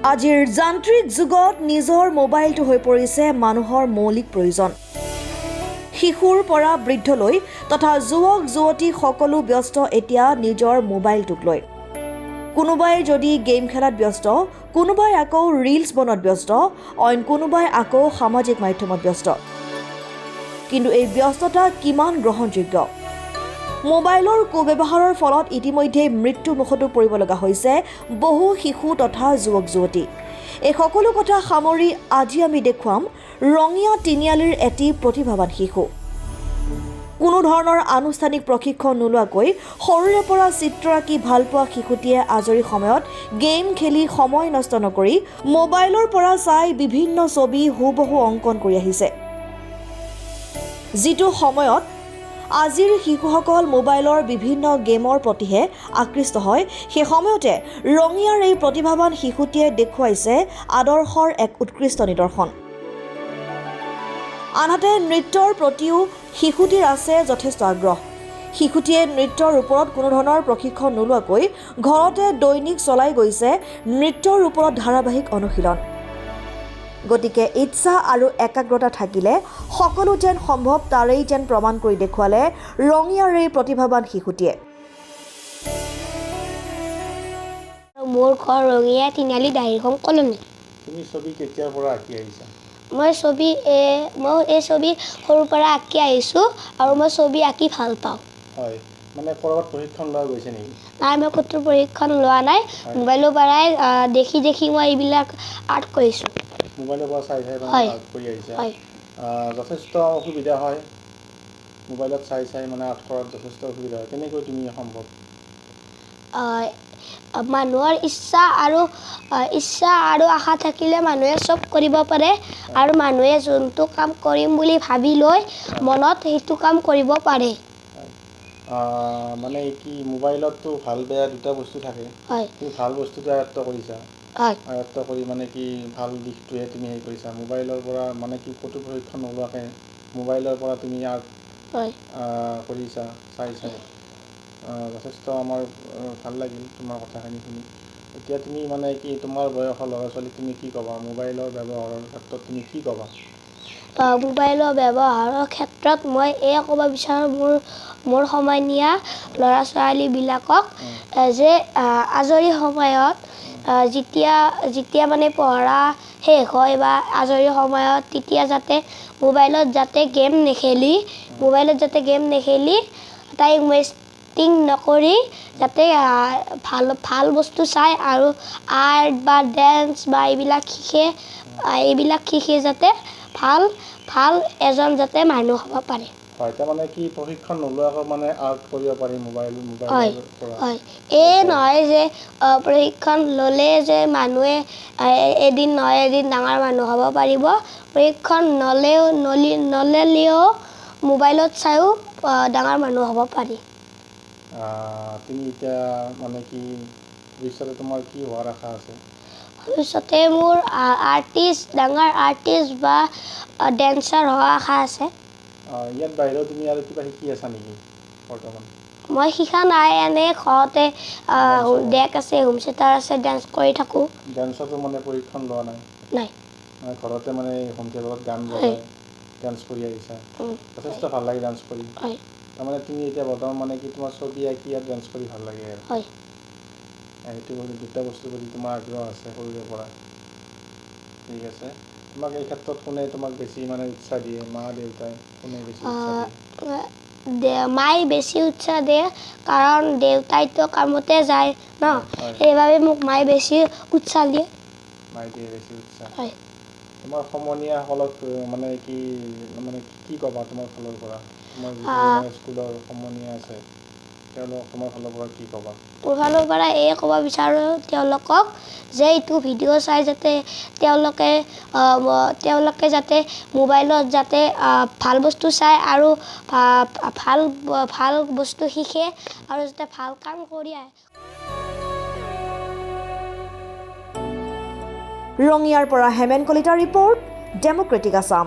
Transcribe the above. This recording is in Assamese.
আজিৰ যান্ত্ৰিক যুগত নিজৰ মোবাইলটো হৈ পৰিছে মানুহৰ মৌলিক প্ৰয়োজন। শিশুৰ পৰা বৃদ্ধলৈ তথা যুৱক যুৱতী সকলো ব্যস্ত এতিয়া নিজৰ মোবাইলটোক লৈ। কোনোবাই যদি গেম খেলাত ব্যস্ত, কোনোবাই আকৌ ৰিলছ বনোৱাত ব্যস্ত, অইন কোনোবাই আকৌ সামাজিক মাধ্যমত ব্যস্ত। কিন্তু এই ব্যস্ততা কিমান গ্ৰহণযোগ্য? মোবাইলৰ কুব্যৱহাৰৰ ফলত ইতিমধ্যে মৃত্যু মুখতো পৰিব লগা হৈছে বহু শিশু তথা যুৱক যুৱতী। এই সকলো কথা সামৰি আজি আমি দেখুৱাম ৰঙিয়া তিনিআলিৰ এটি প্ৰতিভাৱান শিশু। কোনো ধৰণৰ আনুষ্ঠানিক প্ৰশিক্ষণ নোলোৱাকৈ সৰুৰে পৰা চিত্ৰ আঁকি ভাল পোৱা শিশুটিয়ে আজৰি সময়ত গেম খেলি সময় নষ্ট নকৰি মোবাইলৰ পৰা চাই বিভিন্ন ছবি হুবহু অংকন কৰি আহিছে। যিটো সময়ত আজিৰ শিশুসকল মোবাইলৰ বিভিন্ন গেমৰ প্ৰতিহে আকৃষ্ট হয়, সেই সময়তে ৰঙিয়াৰ এই প্ৰতিভাৱান শিশুটিয়ে দেখুৱাইছে আদৰ্শৰ এক উৎকৃষ্ট নিদৰ্শন। আনহাতে নৃত্যৰ প্ৰতিও শিশুটিৰ আছে যথেষ্ট আগ্ৰহ। শিশুটিয়ে নৃত্যৰ ওপৰত কোনো ধৰণৰ প্ৰশিক্ষণ নোলোৱাকৈ ঘৰতে দৈনিক চলাই গৈছে নৃত্যৰ ওপৰত ধাৰাবাহিক অনুশীলন। গতিকে ইচ্ছা আৰু একাগ্ৰতা থাকিলে সকলো যেন সম্ভৱ তাৰেই যেন প্ৰমাণ কৰি দেখুৱালে ৰঙিয়াৰ এই প্ৰতিভাৱান শিশুটিয়ে। মোৰ ঘৰ ৰঙিয়া তিনিআলি দাহিৰখন কলনী। তুমি ছবি কেতিয়াৰ পৰা আঁকি আহিছা? মই এই ছবি সৰুৰ পৰা আঁকি আহিছোঁ আৰু মই ছবি আঁকি ভাল পাওঁ। হয়, মানে ক'ৰবাত প্ৰশিক্ষণ লোৱা গৈছে নেকি? নাই, মই ক'তো প্ৰশিক্ষণ লোৱা নাই। মোবাইলৰ পৰাই দেখি মই এইবিলাক আৰ্ট কৰিছোঁ। মোবাইলৰ পৰা চাই চাই হয়। আৰ্ট কৰি আহিছা? হয়। যথেষ্ট অসুবিধা হয় মোবাইলত চাই চাই মানে আৰ্ট কৰাত যথেষ্ট অসুবিধা হয়। কেনেকৈ তুমি সম্ভৱ? মানুহৰ ইচ্ছা আৰু আশা থাকিলে মানুহে চব কৰিব পাৰে আৰু মানুহে যোনটো কাম কৰিম বুলি ভাবি লৈ মনত সেইটো কাম কৰিব পাৰে। মানে কি মোবাইলততো ভাল বেয়া দুটা বস্তু থাকে। হয়। তুমি ভাল বস্তুটো আয়ত্ব কৰিছা। হয়। আয়ত্ব কৰি মানে কি ভাল দিশটোহে তুমি হেৰি কৰিছা। মোবাইলৰ পৰা মানে কি ক'তো প্ৰশিক্ষণ নোলোৱাকৈ মোবাইলৰ পৰা তুমি আৰ্ট কৰিছা চাই চাই। যথেষ্ট আমাৰ ভাল লাগিল তোমাৰ কথাখিনি শুনি। এতিয়া তুমি মানে কি তোমাৰ বয়সৰ ল'ৰা ছোৱালীক তুমি কি ক'বা? মোবাইলৰ ব্যৱহাৰৰ ক্ষেত্ৰত তুমি কি ক'বা? মোবাইলৰ ব্যৱহাৰৰ ক্ষেত্ৰত মই এয়া ক'ব বিচাৰোঁ মোৰ সমনীয়া ল'ৰা ছোৱালীবিলাকক যে আজৰি সময়ত যেতিয়া মানে পঢ়া শেষ হয় বা আজৰি সময়ত তেতিয়া যাতে মোবাইলত যাতে গেম নেখেলি টাইম ৱেষ্টিং নকৰি যাতে ভাল বস্তু চাই আৰু আৰ্ট বা ডেন্স বা এইবিলাক শিকে যাতে ভাল এজন যাতে মানুহ হ'ব পাৰে। হয়, তাৰমানে কি প্ৰশিক্ষণ নোলোৱাকৈ মানে আৰ্ট কৰিব পাৰি মোবাইলৰ পৰা? হয়, এই নহয় যে প্ৰশিক্ষণ ল'লে যে মানুহে এদিন নহয় এদিন ডাঙৰ মানুহ হ'ব পাৰিব। প্ৰশিক্ষণ নল'লেও মোবাইলত চাইও ডাঙৰ মানুহ হ'ব পাৰি। তুমি এতিয়া মানে কি ভৱিষ্যতে তোমাৰ কি হোৱাৰ আশা আছে? ভৱিষ্যতে মোৰ ডাঙৰ আৰ্টিষ্ট বা ডেন্সাৰ হোৱাৰ আশা আছে। ইয়াত বাহিৰেও তুমি আৰু কিবা শিকি আছা নেকি বৰ্তমান? মই শিকা নাই, এনেই ঘৰতে ডেক আছে, হোম থিয়েটাৰ আছে, ডেন্স কৰি থাকোঁ। ডেন্সতো মানে প্ৰশিক্ষণ লোৱা নাই? নাই। ঘৰতে মানে হোম থিয়েটাৰত গান বজাই ডান্স কৰি আহিছা? যথেষ্ট ভাল লাগে ডান্স কৰি। তাৰমানে তুমি এতিয়া বৰ্তমান মানে কি তোমাৰ ছবি আঁকি ইয়াত ডান্স কৰি ভাল লাগে আৰু? হয়। সেইটো দুটা বস্তুৰ প্ৰতি তোমাৰ আগ্ৰহ আছে সৰুৰে পৰা। ঠিক আছে। তোমাক এই ক্ষেত্ৰত কোনে তোমাক বেছি মানে উৎসাহ দিয়ে? মা দেউতাই কোনে বেছি উৎসাহ দিয়ে? মায়ে বেছি উৎসাহ দিয়ে, কাৰণ দেউতাইতো কামতে যায় ন, সেইবাবে মোক মায়ে বেছি উৎসাহ দিয়ে। মায়ে দিয়ে বেছি উৎসাহ? হয়। তোমাৰ সমনীয়াসকলক মানে কি ক'বা তোমাৰ ফালৰ পৰা? তোমাৰ যিটো স্কুলৰ সমনীয়া আছে তেওঁলোকক তোমাৰ ফালৰ পৰা কি ক'বা? মোৰ ফালৰ পৰা এই ক'ব বিচাৰোঁ তেওঁলোকক যে এইটো ভিডিঅ' চাই যাতে তেওঁলোকে যাতে মোবাইলত যাতে ভাল বস্তু চাই আৰু ভাল বস্তু শিকে আৰু যাতে ভাল কাম কৰি আহে। ৰঙিয়াৰ পৰা হেমেন কলিতাৰ ৰিপৰ্ট, ডেম'ক্ৰেটিক আছাম।